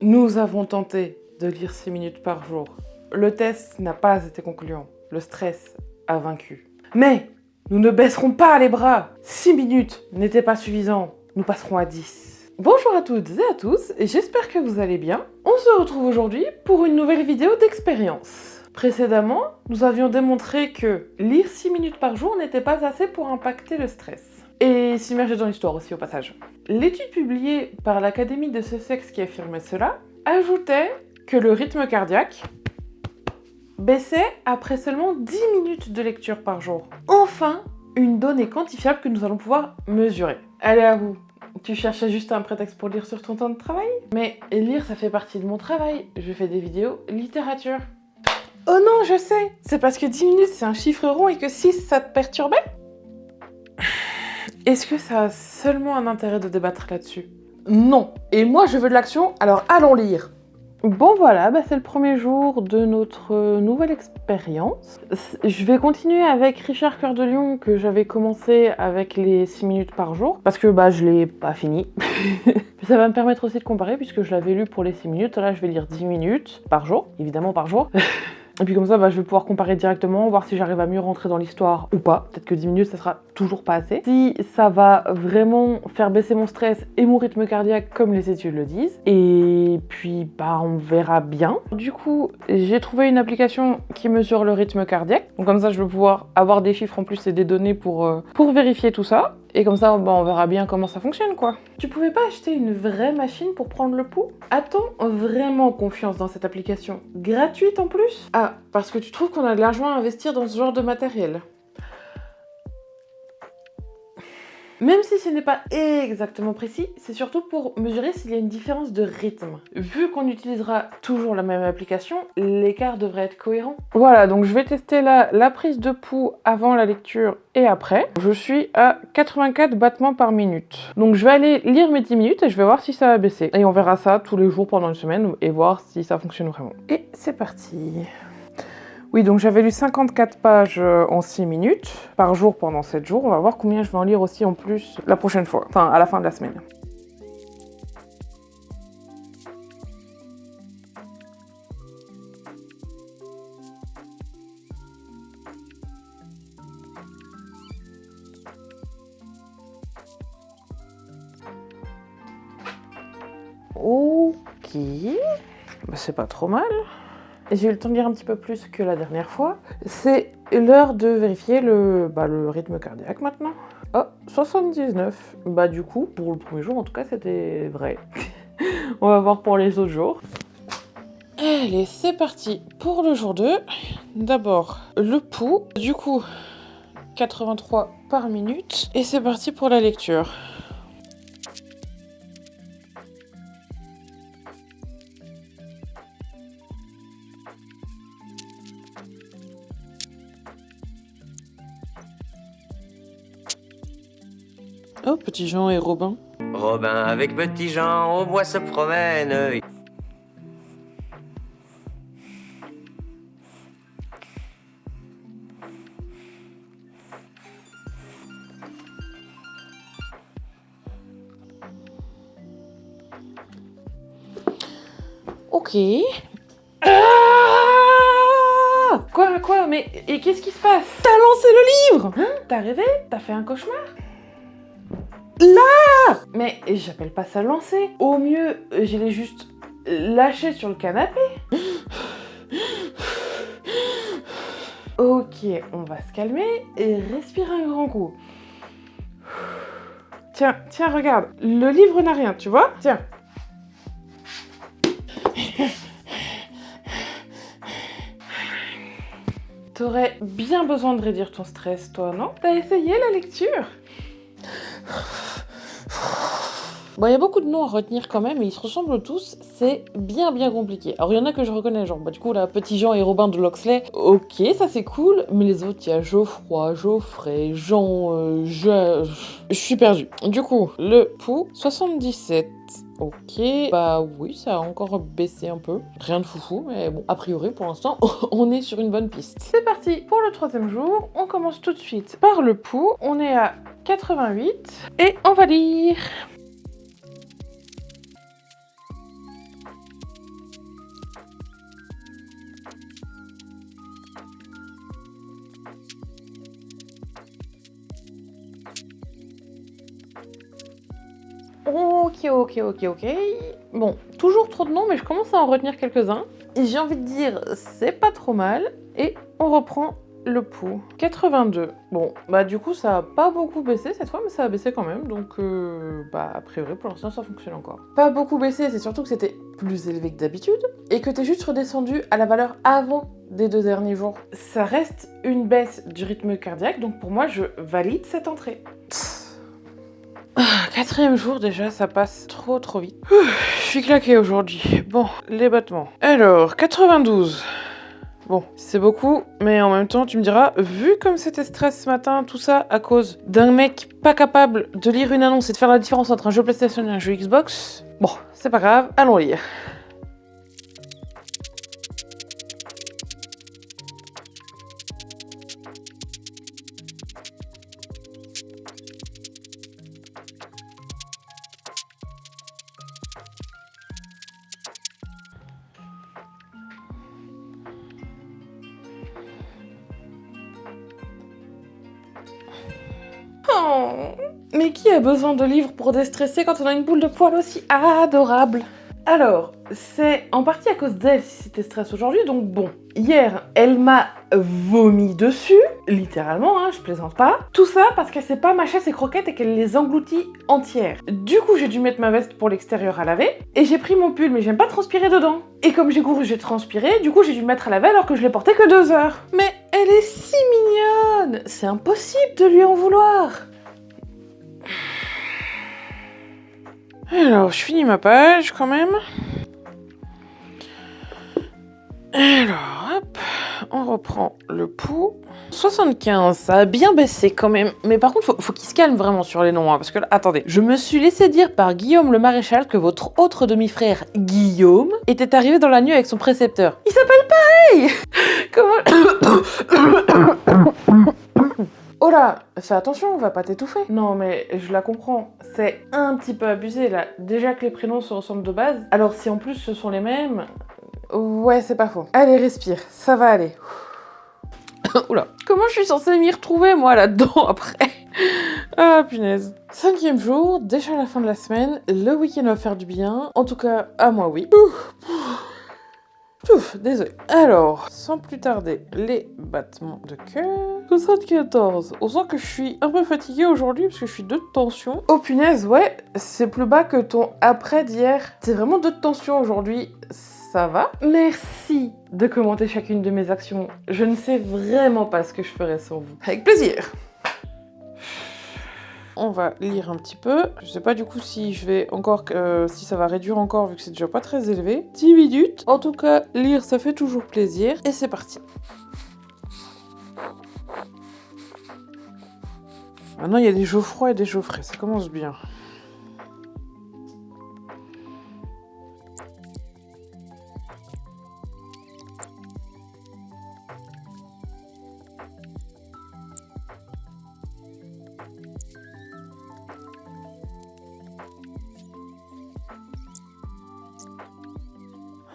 Nous avons tenté de lire 6 minutes par jour. Le test n'a pas été concluant. Le stress a vaincu. Mais nous ne baisserons pas les bras. 6 minutes n'étaient pas suffisants. Nous passerons à 10. Bonjour à toutes et à tous, et j'espère que vous allez bien. On se retrouve aujourd'hui pour une nouvelle vidéo d'expérience. Précédemment, nous avions démontré que lire 6 minutes par jour n'était pas assez pour impacter le stress. Et s'immerger dans l'histoire aussi au passage. L'étude publiée par l'Académie de Sussex qui affirmait cela ajoutait que le rythme cardiaque baissait après seulement 10 minutes de lecture par jour. Enfin, une donnée quantifiable que nous allons pouvoir mesurer. Allez à vous. Tu cherchais juste un prétexte pour lire sur ton temps de travail? Mais lire, ça fait partie de mon travail. Je fais des vidéos littérature. Oh non, je sais. C'est parce que 10 minutes, c'est un chiffre rond et que 6, ça te perturbait? Est-ce que ça a seulement un intérêt de débattre là-dessus? Non. Et moi, je veux de l'action, alors allons lire. Bon voilà, c'est le premier jour de notre nouvelle expérience. Je vais continuer avec Richard Cœur de Lion que j'avais commencé avec les 6 minutes par jour parce que je l'ai pas fini. Puis ça va me permettre aussi de comparer puisque je l'avais lu pour les 6 minutes. Là, je vais lire 10 minutes par jour, évidemment par jour. Et puis comme ça, je vais pouvoir comparer directement, voir si j'arrive à mieux rentrer dans l'histoire ou pas. Peut-être que 10 minutes, ça sera toujours pas assez. Si ça va vraiment faire baisser mon stress et mon rythme cardiaque comme les études le disent. Et puis, on verra bien. Du coup, j'ai trouvé une application qui mesure le rythme cardiaque. Donc comme ça, je vais pouvoir avoir des chiffres en plus et des données pour vérifier tout ça. Et comme ça, on verra bien comment ça fonctionne, quoi. Tu pouvais pas acheter une vraie machine pour prendre le pouls? A-t-on vraiment confiance dans cette application? Gratuite en plus? Ah, parce que tu trouves qu'on a de l'argent à investir dans ce genre de matériel. Même si ce n'est pas exactement précis, c'est surtout pour mesurer s'il y a une différence de rythme. Vu qu'on utilisera toujours la même application, l'écart devrait être cohérent. Voilà, donc je vais tester la prise de pouls avant la lecture et après. Je suis à 84 battements par minute. Donc je vais aller lire mes 10 minutes et je vais voir si ça a baissé. Et on verra ça tous les jours pendant une semaine et voir si ça fonctionne vraiment. Et c'est parti. Oui, donc j'avais lu 54 pages en 6 minutes par jour pendant 7 jours. On va voir combien je vais en lire aussi en plus la prochaine fois, enfin à la fin de la semaine. Ok, c'est pas trop mal. J'ai eu le temps de lire un petit peu plus que la dernière fois. C'est l'heure de vérifier le rythme cardiaque maintenant. Oh, 79. Du coup, pour le premier jour, en tout cas, c'était vrai. On va voir pour les autres jours. Allez, c'est parti pour le jour 2. D'abord, le pouls. Du coup, 83 par minute. Et c'est parti pour la lecture. Oh, Petit Jean et Robin. Robin avec Petit Jean au bois se promène. Ok. Quoi? Mais et qu'est-ce qui se passe? T'as lancé le livre? Hein? T'as rêvé? T'as fait un cauchemar? Là! Mais j'appelle pas ça lancer. Au mieux, je l'ai juste lâché sur le canapé. Ok, on va se calmer et respirer un grand coup. Tiens, regarde. Le livre n'a rien, tu vois? Tiens. T'aurais bien besoin de réduire ton stress, toi, non? T'as essayé la lecture? Il y a beaucoup de noms à retenir quand même, et ils se ressemblent tous, c'est bien compliqué. Alors il y en a que je reconnais, genre du coup là, Petit Jean et Robin de Locksley, ok, ça c'est cool, mais les autres, il y a Geoffroy, Geoffrey, Jean, je suis perdue. Du coup, le pouls, 77. Ok, oui, ça a encore baissé un peu. Rien de foufou, mais bon, a priori, pour l'instant, on est sur une bonne piste. C'est parti pour le 3e jour. On commence tout de suite par le pouls. On est à 88 et on va lire. ok. Bon, toujours trop de noms, mais je commence à en retenir quelques-uns. Et j'ai envie de dire, c'est pas trop mal. Et on reprend le pouls. 82. Bon, bah du coup, ça a pas beaucoup baissé cette fois, mais ça a baissé quand même. Donc, a priori, pour l'instant, ça fonctionne encore. Pas beaucoup baissé, c'est surtout que c'était plus élevé que d'habitude. Et que t'es juste redescendu à la valeur avant des 2 derniers jours. Ça reste une baisse du rythme cardiaque, donc pour moi, je valide cette entrée. 4e jour déjà, ça passe trop vite. Je suis claquée aujourd'hui. Bon, les battements. Alors, 92. Bon, c'est beaucoup, mais en même temps, tu me diras, vu comme c'était stress ce matin, tout ça à cause d'un mec pas capable de lire une annonce et de faire la différence entre un jeu PlayStation et un jeu Xbox, bon, c'est pas grave, allons lire. Oh, mais qui a besoin de livres pour déstresser quand on a une boule de poil aussi adorable? Alors, c'est en partie à cause d'elle si c'était stress aujourd'hui, donc bon. Hier, elle m'a vomi dessus, littéralement, hein, je plaisante pas. Tout ça parce qu'elle sait pas mâcher ses croquettes et qu'elle les engloutit entières. Du coup, j'ai dû mettre ma veste pour l'extérieur à laver, et j'ai pris mon pull, mais j'aime pas transpirer dedans. Et comme j'ai couru, j'ai transpiré, du coup j'ai dû le mettre à laver alors que je l'ai porté que 2 heures. Mais elle est si mignonne! C'est impossible de lui en vouloir! Alors, je finis ma page quand même. Alors, hop, on reprend le pouls. 75, ça a bien baissé quand même. Mais par contre, faut qu'il se calme vraiment sur les noms. Hein, parce que là, attendez, je me suis laissé dire par Guillaume le Maréchal que votre autre demi-frère, Guillaume, était arrivé dans la nuit avec son précepteur. Il s'appelle pareil! Comment... Oh là, fais attention, on va pas t'étouffer. Non mais je la comprends, c'est un petit peu abusé là. Déjà que les prénoms se ressemblent de base, alors si en plus ce sont les mêmes... Ouais, c'est pas faux. Allez, respire, ça va aller. Oula, comment je suis censée m'y retrouver moi là-dedans après? Ah punaise. 5e jour, déjà la fin de la semaine, le week-end va faire du bien. En tout cas, à moi oui. Désolé. Alors, sans plus tarder, les battements de cœur. 74. On sent que je suis un peu fatiguée aujourd'hui parce que je suis de tension. Oh punaise, ouais, c'est plus bas que ton après d'hier. C'est vraiment de tension aujourd'hui. Ça va? Merci de commenter chacune de mes actions. Je ne sais vraiment pas ce que je ferais sans vous. Avec plaisir. On va lire un petit peu. Je sais pas du coup si je vais encore, si ça va réduire encore vu que c'est déjà pas très élevé. 10 minutes. En tout cas, lire ça fait toujours plaisir. Et c'est parti. Maintenant il y a des Geoffroy et des Geoffrey, ça commence bien.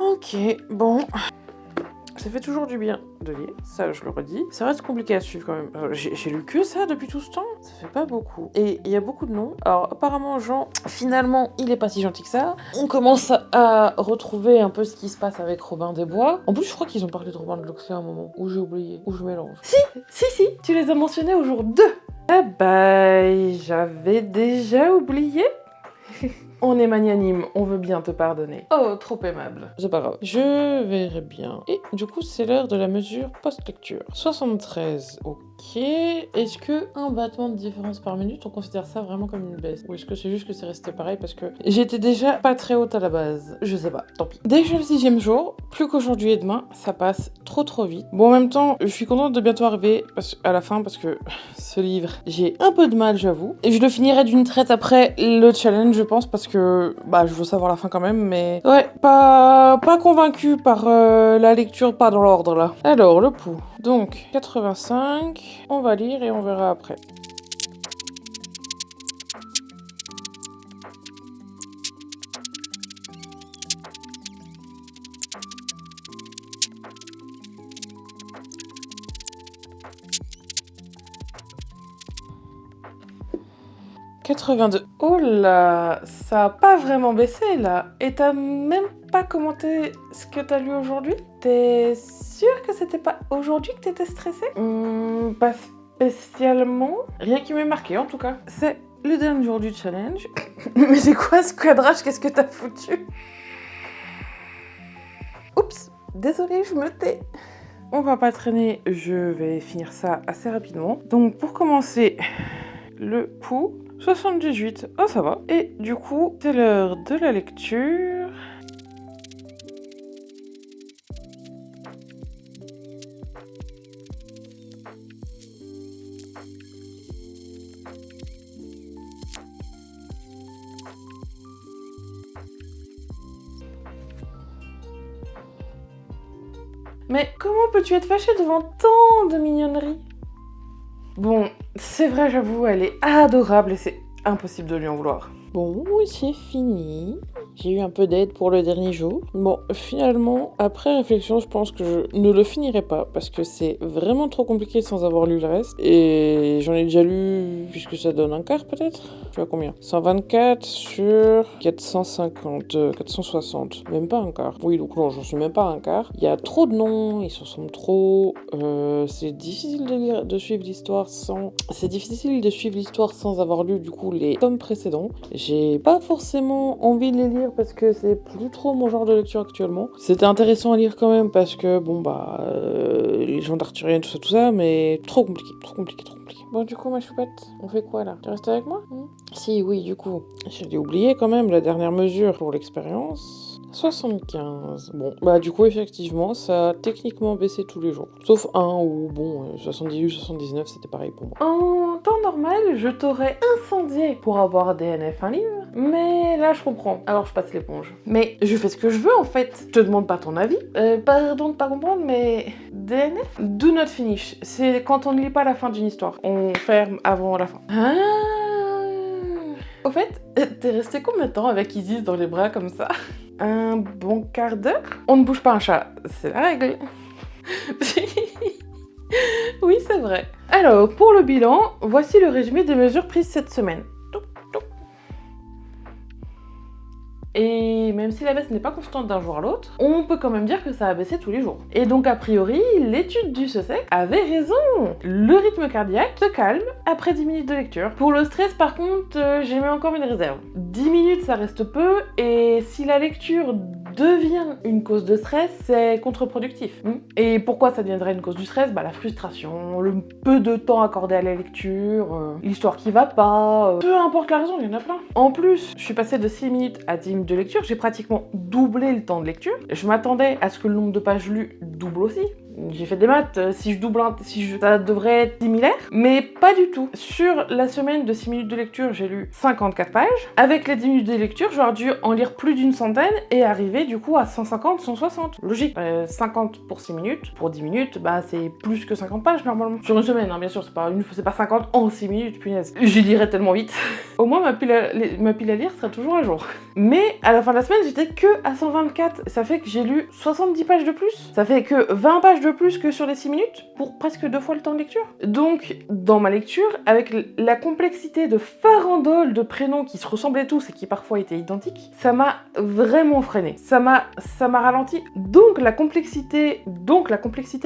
Ok, bon. Ça fait toujours du bien de lire, ça je le redis. Ça reste compliqué à suivre quand même. J'ai lu que ça depuis tout ce temps, ça fait pas beaucoup. Et il y a beaucoup de noms. Alors apparemment Jean, finalement, il est pas si gentil que ça. On commence à retrouver un peu ce qui se passe avec Robin des Bois. En plus, je crois qu'ils ont parlé de Robin de Locksley à un moment, où j'ai oublié, où je mélange. Si, tu les as mentionnés au jour 2. Ah bah, j'avais déjà oublié. On est magnanime, on veut bien te pardonner. Oh, trop aimable. C'est pas grave. Je verrai bien. Et du coup, c'est l'heure de la mesure post-lecture. 73, ok. Est-ce que un battement de différence par minute, on considère ça vraiment comme une baisse? Ou est-ce que c'est juste que c'est resté pareil parce que j'étais déjà pas très haute à la base? Je sais pas, tant pis. Déjà le 6e jour, plus qu'aujourd'hui et demain, ça passe trop vite. Bon, en même temps, je suis contente de bientôt arriver à la fin parce que ce livre, j'ai un peu de mal, j'avoue. Et je le finirai d'une traite après le challenge, je pense, parce que bah, je veux savoir la fin quand même, mais ouais, pas convaincue par la lecture, pas dans l'ordre là. Alors, le pouls. Donc, 85, on va lire et on verra après. 82. Oh là, ça a pas vraiment baissé là. Et t'as même pas commenté ce que t'as lu aujourd'hui? T'es sûr que c'était pas aujourd'hui que t'étais stressée? Pas spécialement. Rien qui m'ait marqué en tout cas. C'est le dernier jour du challenge. Mais c'est quoi ce cadrage? Qu'est-ce que t'as foutu? Oups, désolée, je me tais. On va pas traîner, je vais finir ça assez rapidement. Donc pour commencer, le pouls, 78, oh ça va. Et du coup, c'est l'heure de la lecture. Mais comment peux-tu être fâchée devant tant de mignonneries? Bon, c'est vrai, j'avoue, elle est adorable et c'est impossible de lui en vouloir. Bon, c'est fini. J'ai eu un peu d'aide pour le dernier jour. Bon, finalement, après réflexion, je pense que je ne le finirai pas parce que c'est vraiment trop compliqué sans avoir lu le reste. Et j'en ai déjà lu, puisque ça donne un quart peut-être. Tu vois combien? 124 sur 460. Même pas un quart. Oui, donc non, j'en suis même pas un quart. Il y a trop de noms, ils se ressemblent trop. C'est difficile de suivre l'histoire sans... C'est difficile de suivre l'histoire sans avoir lu du coup les tomes précédents. J'ai pas forcément envie de les lire parce que c'est plus trop mon genre de lecture actuellement. C'était intéressant à lire quand même parce que bon les gens d'Arthurien, tout ça, mais trop compliqué. Bon du coup ma choupette, on fait quoi là? Tu restes avec moi? Si oui du coup, j'ai oublié quand même la dernière mesure pour l'expérience. 75. Bon, du coup, effectivement, ça a techniquement baissé tous les jours. Sauf un où, 78, 79, c'était pareil pour moi. En temps normal, je t'aurais incendié pour avoir DNF un livre. Mais là, je comprends. Alors, je passe l'éponge. Mais je fais ce que je veux, en fait. Je te demande pas ton avis. Pardon de pas comprendre, mais... DNF? Do not finish. C'est quand on ne lit pas la fin d'une histoire. On ferme avant la fin. Ah. Au fait, t'es resté combien de temps avec Isis dans les bras comme ça? Un bon quart d'heure? On ne bouge pas un chat, c'est la règle. Oui, c'est vrai. Alors, pour le bilan, voici le résumé des mesures prises cette semaine. Et même si la baisse n'est pas constante d'un jour à l'autre, on peut quand même dire que ça a baissé tous les jours. Et donc a priori, l'étude du SESEC avait raison. Le rythme cardiaque se calme après 10 minutes de lecture. Pour le stress par contre, j'ai mis encore une réserve. 10 minutes ça reste peu, et si la lecture devient une cause de stress, c'est contre-productif. Et pourquoi ça deviendrait une cause du stress? La frustration, le peu de temps accordé à la lecture, l'histoire qui va pas, peu importe la raison, il y en a plein. En plus, je suis passée de 6 minutes à 10 minutes de lecture, j'ai pratiquement doublé le temps de lecture. Je m'attendais à ce que le nombre de pages lues double aussi. J'ai fait des maths, ça devrait être similaire, mais pas du tout. Sur la semaine de 6 minutes de lecture, j'ai lu 54 pages. Avec les 10 minutes de lecture, j'aurais dû en lire plus d'une centaine et arriver du coup à 150, 160. Logique. 50 pour 6 minutes, pour 10 minutes, c'est plus que 50 pages normalement. Sur une semaine, hein, bien sûr, c'est pas 50 en 6 minutes, punaise. J'y lirais tellement vite. Au moins, ma pile à lire sera toujours à jour. Mais à la fin de la semaine, j'étais que à 124. Ça fait que j'ai lu 70 pages de plus. Ça fait que 20 pages de plus que sur les 6 minutes pour presque 2 fois le temps de lecture. Donc, dans ma lecture, avec la complexité de farandole de prénoms qui se ressemblaient tous et qui parfois étaient identiques, ça m'a vraiment freiné. Ça m'a ralenti. Donc la complexité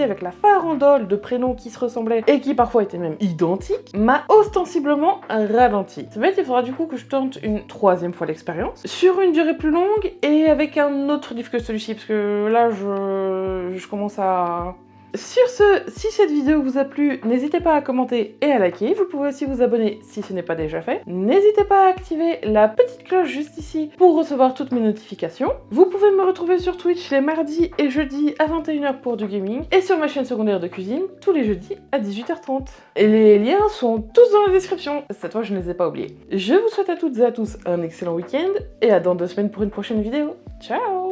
avec la farandole de prénoms qui se ressemblaient et qui parfois étaient même identiques m'a ostensiblement ralenti. Ça va être, il faudra du coup que je tente une 3e fois l'expérience sur une durée plus longue et avec un autre livre que celui-ci, parce que là je commence à... Sur ce, si cette vidéo vous a plu, n'hésitez pas à commenter et à liker. Vous pouvez aussi vous abonner si ce n'est pas déjà fait. N'hésitez pas à activer la petite cloche juste ici pour recevoir toutes mes notifications. Vous pouvez me retrouver sur Twitch les mardis et jeudis à 21h pour du gaming et sur ma chaîne secondaire de cuisine tous les jeudis à 18h30. Et les liens sont tous dans la description. Cette fois, je ne les ai pas oubliés. Je vous souhaite à toutes et à tous un excellent week-end et à dans 2 semaines pour une prochaine vidéo. Ciao!